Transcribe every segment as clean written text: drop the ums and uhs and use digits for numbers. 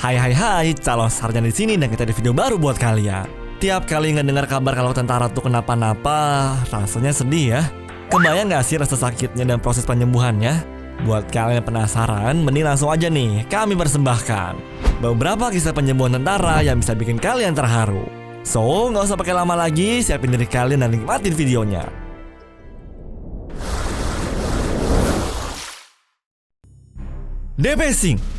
Hai, calon sarjana di sini dan kita ada video baru buat kalian. Tiap kali ngedengar kabar kalau tentara tuh kenapa-napa, rasanya sedih ya. Kebayang gak sih rasa sakitnya dan proses penyembuhannya? Buat kalian yang penasaran, mending langsung aja nih, kami persembahkan beberapa kisah penyembuhan tentara yang bisa bikin kalian terharu. So, gak usah pakai lama lagi, siapin diri kalian dan nikmatin videonya. DP Singh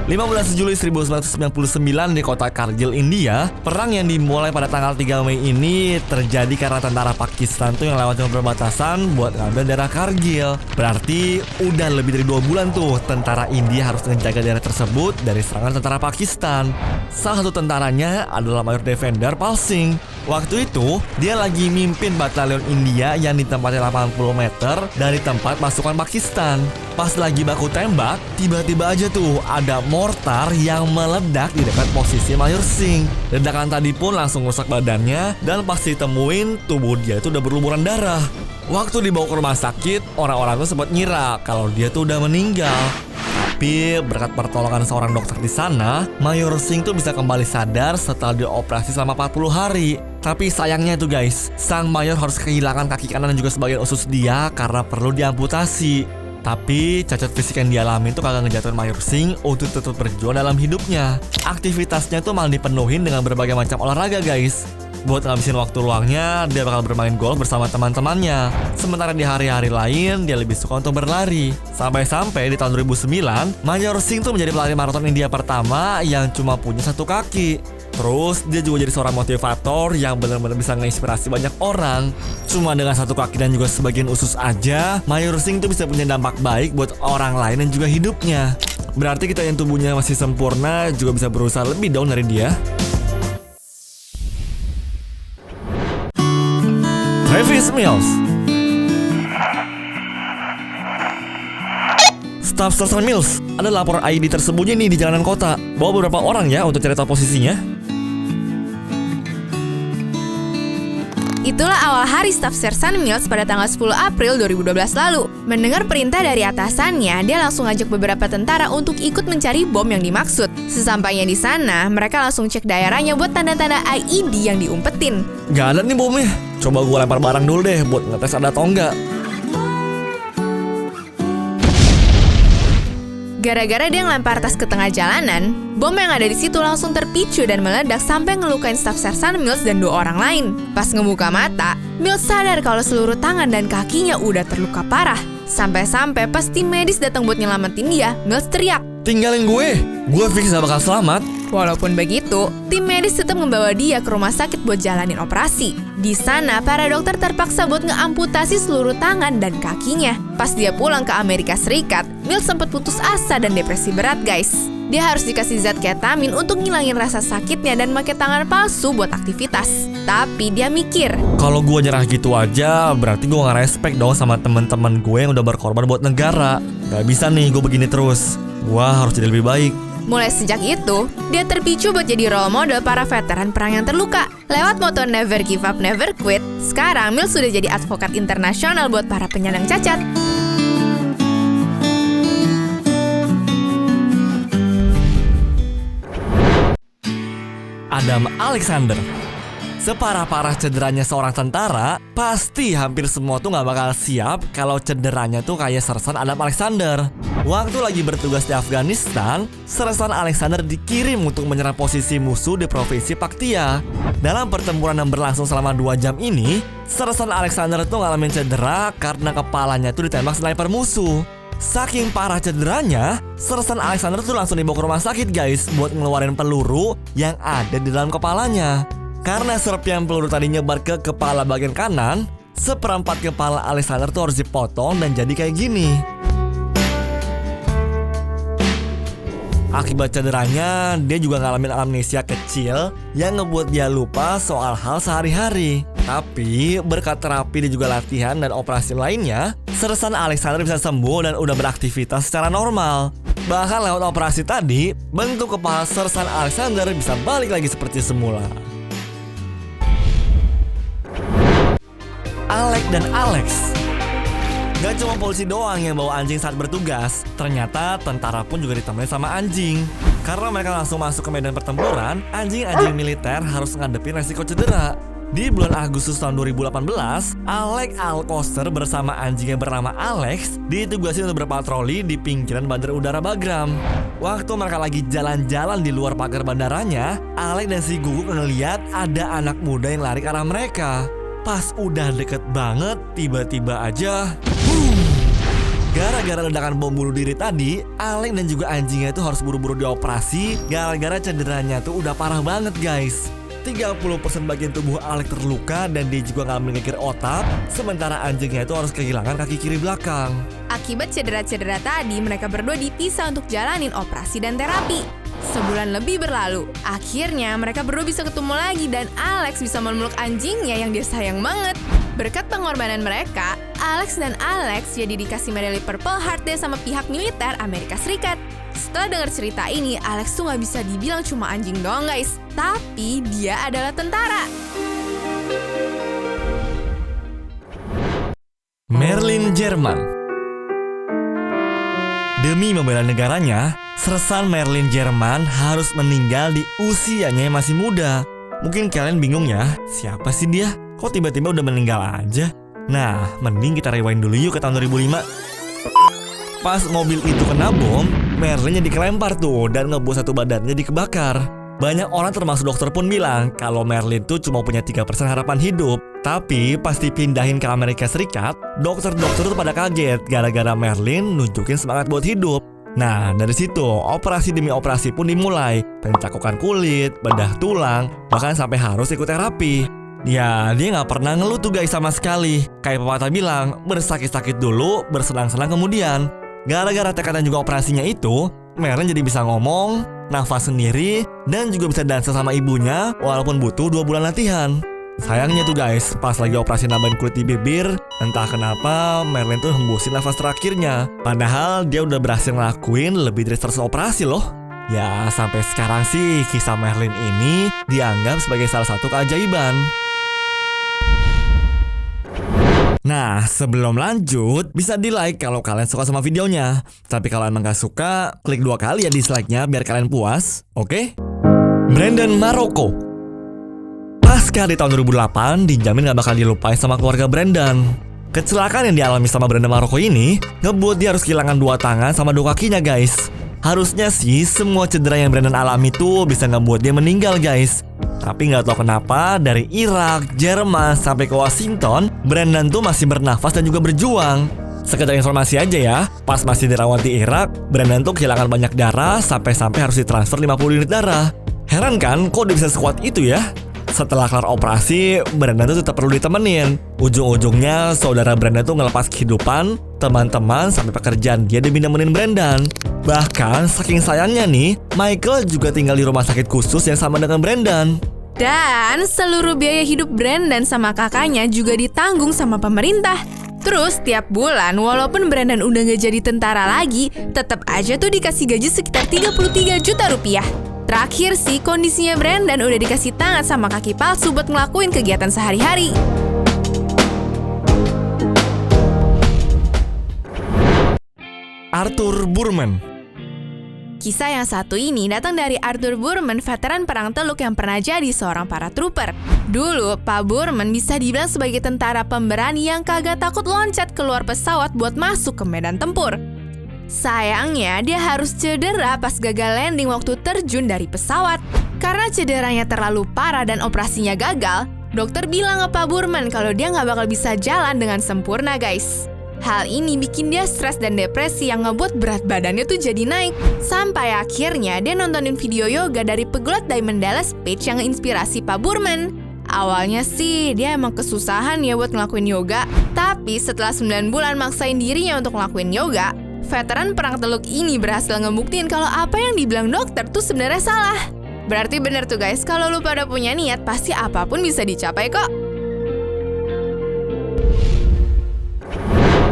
15 Juli 1999 di kota Kargil, India, perang yang dimulai pada tanggal 3 Mei ini terjadi karena tentara Pakistan tuh yang lewat perbatasan buat ngambil daerah Kargil. Berarti udah lebih dari 2 bulan tuh tentara India harus menjaga daerah tersebut dari serangan tentara Pakistan. Salah satu tentaranya adalah Mayor Devender Pal Singh. Waktu itu, dia lagi mimpin batalion India yang ditempati 80 meter dari tempat pasukan Pakistan. Pas lagi baku tembak, tiba-tiba aja tuh ada mortar yang meledak di dekat posisi Mayor Singh. Ledakan tadi pun langsung rusak badannya dan pas ditemuin, tubuh dia itu udah berlumuran darah. Waktu dibawa ke rumah sakit, orang-orang tuh sempat ngira kalau dia tuh udah meninggal. Tapi berkat pertolongan seorang dokter di sana, Mayor Singh tuh bisa kembali sadar setelah dioperasi selama 40 hari. Tapi sayangnya tuh guys, sang mayor harus kehilangan kaki kanan dan juga sebagian usus dia karena perlu diamputasi. Tapi cacat fisik yang dialami itu kagak ngejatuhin Mayor Singh untuk tetap berjuang dalam hidupnya. Aktivitasnya tuh malah dipenuhin dengan berbagai macam olahraga guys. Buat ngabisin waktu luangnya, dia bakal bermain golf bersama teman-temannya. Sementara di hari-hari lain, dia lebih suka untuk berlari. Sampai-sampai di tahun 2009, Mayor Singh tuh menjadi pelari maraton India pertama yang cuma punya satu kaki. Terus dia juga jadi seorang motivator yang benar-benar bisa menginspirasi banyak orang. Cuma dengan satu kaki dan juga sebagian usus aja, Mayor Singh tuh bisa punya dampak baik buat orang lain dan juga hidupnya. Berarti kita yang tubuhnya masih sempurna juga bisa berusaha lebih dong dari dia. Travis Mills. Staf Sersan Mills, ada lapor ID tersembunyi nih di jalanan kota. Bawa beberapa orang ya untuk cari tahu posisinya. Itulah awal hari staf Sersan Mills pada tanggal 10 April 2012 lalu. Mendengar perintah dari atasannya, dia langsung ngajak beberapa tentara untuk ikut mencari bom yang dimaksud. Sesampainya di sana, mereka langsung cek daerahnya buat tanda-tanda ID yang diumpetin. Gak ada nih bomnya. Coba gue lempar barang dulu deh buat ngetes ada atau enggak. Gara-gara dia ngelempar tas ke tengah jalanan, bom yang ada di situ langsung terpicu dan meledak sampai ngelukain staf Sersan Mills dan 2 orang lain. Pas ngebuka mata, Mills sadar kalau seluruh tangan dan kakinya udah terluka parah. Sampai-sampai pas tim medis datang buat nyelamatin dia, Mills teriak, "Tinggalin gue fix gak bakal selamat." Walaupun begitu, tim medis tetap membawa dia ke rumah sakit buat jalanin operasi. Di sana, para dokter terpaksa buat ngeamputasi seluruh tangan dan kakinya. Pas dia pulang ke Amerika Serikat, Mills sempat putus asa dan depresi berat guys. Dia harus dikasih zat ketamin untuk ngilangin rasa sakitnya dan pakai tangan palsu buat aktivitas. Tapi dia mikir, kalau gue nyerah gitu aja, berarti gue gak respect dong sama teman-teman gue yang udah berkorban buat negara. Gak bisa nih gue begini terus. Gue harus jadi lebih baik. Mulai sejak itu, dia terpicu buat jadi role model para veteran perang yang terluka. Lewat moto Never Give Up, Never Quit, sekarang Mills sudah jadi advokat internasional buat para penyandang cacat. Adam Alexander. Separah-parah cederanya seorang tentara, pasti hampir semua tuh gak bakal siap kalau cederanya tuh kayak Sersan Adam Alexander. Waktu lagi bertugas di Afghanistan, Sersan Alexander dikirim untuk menyerang posisi musuh di provinsi Paktia. Dalam pertempuran yang berlangsung selama 2 jam ini, Sersan Alexander tuh ngalamin cedera karena kepalanya tuh ditembak sniper musuh. Saking parah cederanya, Sersan Alexander tuh langsung dibawa ke rumah sakit guys buat ngeluarin peluru yang ada di dalam kepalanya. Karena serpian peluru tadi nyebar ke kepala bagian kanan, seperempat kepala Alexander tuh harus dipotong dan jadi kayak gini. Akibat cederanya, dia juga ngalamin amnesia kecil yang ngebuat dia lupa soal hal sehari-hari. Tapi berkat terapi dan juga latihan dan operasi lainnya, Sersan Alexander bisa sembuh dan udah beraktivitas secara normal. Bahkan lewat operasi tadi, bentuk kepala Sersan Alexander bisa balik lagi seperti semula. Alec dan Alex. Gak cuma polisi doang yang bawa anjing saat bertugas, ternyata tentara pun juga ditemani sama anjing. Karena mereka langsung masuk ke medan pertempuran, anjing-anjing militer harus ngadepin resiko cedera. Di bulan Agustus tahun 2018, Alex Alcoster bersama anjing yang bernama Alex ditugasi untuk berpatroli di pinggiran bandar udara Bagram. Waktu mereka lagi jalan-jalan di luar pagar bandaranya, Alex dan si Guguk ngeliat ada anak muda yang lari ke arah mereka. Pas udah deket banget, tiba-tiba aja boom! Gara-gara ledakan bom bunuh diri tadi, Alex dan juga anjingnya itu harus buru-buru dioperasi gara-gara cederanya tuh udah parah banget guys. 30% bagian tubuh Alex terluka dan dia juga ngalamin geger otak, sementara anjingnya itu harus kehilangan kaki kiri belakang. Akibat cedera-cedera tadi, mereka berdua dipisah untuk jalanin operasi dan terapi. Sebulan lebih berlalu, akhirnya mereka berdua bisa ketemu lagi dan Alex bisa memeluk anjingnya yang dia sayang banget. Berkat pengorbanan mereka, Alex dan Alex jadi dikasih medali Purple Heart deh sama pihak militer Amerika Serikat. Setelah dengar cerita ini, Alex tuh gak bisa dibilang cuma anjing doang guys, tapi dia adalah tentara. Merlin Jerman. Demi membela negaranya, Sersan Merlin Jerman harus meninggal di usianya yang masih muda. Mungkin kalian bingung ya, siapa sih dia? Kok tiba-tiba udah meninggal aja? Nah, mending kita rewind dulu yuk ke tahun 2005. Pas mobil itu kena bom, Merlin jadi kelempar tuh dan ngebuat satu badannya dikebakar. Banyak orang termasuk dokter pun bilang kalau Merlin tuh cuma punya 3% harapan hidup. Tapi pas dipindahin ke Amerika Serikat, dokter-dokter tuh pada kaget gara-gara Merlin nunjukin semangat buat hidup. Nah, dari situ operasi demi operasi pun dimulai. Pencakokan kulit, bedah tulang, bahkan sampai harus ikut terapi. Ya, dia nggak pernah ngeluh tuh guys sama sekali. Kayak pepatah bilang, bersakit-sakit dulu, bersenang-senang kemudian. Gara-gara tekanan juga operasinya itu, Merlin jadi bisa ngomong, nafas sendiri, dan juga bisa dansa sama ibunya walaupun butuh 2 bulan latihan. Sayangnya tuh guys, pas lagi operasi nambahin kulit di bibir, entah kenapa Merlin tuh hembusin nafas terakhirnya. Padahal dia udah berhasil ngelakuin lebih dari 100 operasi loh. Ya, sampai sekarang sih kisah Merlin ini dianggap sebagai salah satu keajaiban. Nah, sebelum lanjut, bisa di like kalau kalian suka sama videonya. Tapi kalau emang gak suka, klik 2 kali ya dislike-nya biar kalian puas, oke? Brandon Maroko. Pasca di tahun 2008, dijamin gak bakal dilupain sama keluarga Brandon. Kecelakaan yang dialami sama Brandon Maroko ini ngebuat dia harus kehilangan 2 tangan sama 2 kakinya guys. Harusnya sih semua cedera yang Brandon alami tuh bisa ngebuat dia meninggal guys. Tapi nggak tahu kenapa dari Irak, Jerman sampai ke Washington, Brandon tuh masih bernafas dan juga berjuang. Sekedar informasi aja ya, pas masih dirawat di Irak, Brandon tuh kehilangan banyak darah sampai-sampai harus ditransfer 50 unit darah. Heran kan, kok dia bisa sekuat itu ya? Setelah kelar operasi, Brandon tuh tetap perlu ditemenin. Ujung-ujungnya saudara Brandon tuh ngelepas kehidupan, teman-teman sampai pekerjaan dia demi nemenin Brandon. Bahkan saking sayangnya nih, Michael juga tinggal di rumah sakit khusus yang sama dengan Brandon. Dan seluruh biaya hidup Brandon sama kakaknya juga ditanggung sama pemerintah. Terus tiap bulan walaupun Brandon udah gak jadi tentara lagi, tetap aja tuh dikasih gaji sekitar 33 juta rupiah. Terakhir sih kondisinya Brandon udah dikasih tangan sama kaki palsu buat ngelakuin kegiatan sehari-hari. Arthur Burman. Kisah yang satu ini datang dari Arthur Burman, veteran perang Teluk yang pernah jadi seorang paratrooper. Dulu, Pak Burman bisa dibilang sebagai tentara pemberani yang kagak takut loncat keluar pesawat buat masuk ke medan tempur. Sayangnya, dia harus cedera pas gagal landing waktu terjun dari pesawat. Karena cederanya terlalu parah dan operasinya gagal, dokter bilang ke Pak Burman kalau dia nggak bakal bisa jalan dengan sempurna guys. Hal ini bikin dia stres dan depresi yang ngebuat berat badannya tuh jadi naik. Sampai akhirnya dia nontonin video yoga dari pegulat Diamond Dallas Page yang nginspirasi Pak Burman. Awalnya sih dia emang kesusahan ya buat ngelakuin yoga, tapi setelah 9 bulan maksain dirinya untuk ngelakuin yoga, veteran perang Teluk ini berhasil ngebuktiin kalau apa yang dibilang dokter tuh sebenarnya salah. Berarti bener tuh guys, kalau lu pada punya niat pasti apapun bisa dicapai kok.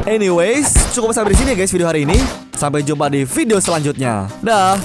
Anyways, cukup sampai di sini ya guys video hari ini. Sampai jumpa di video selanjutnya. Dah.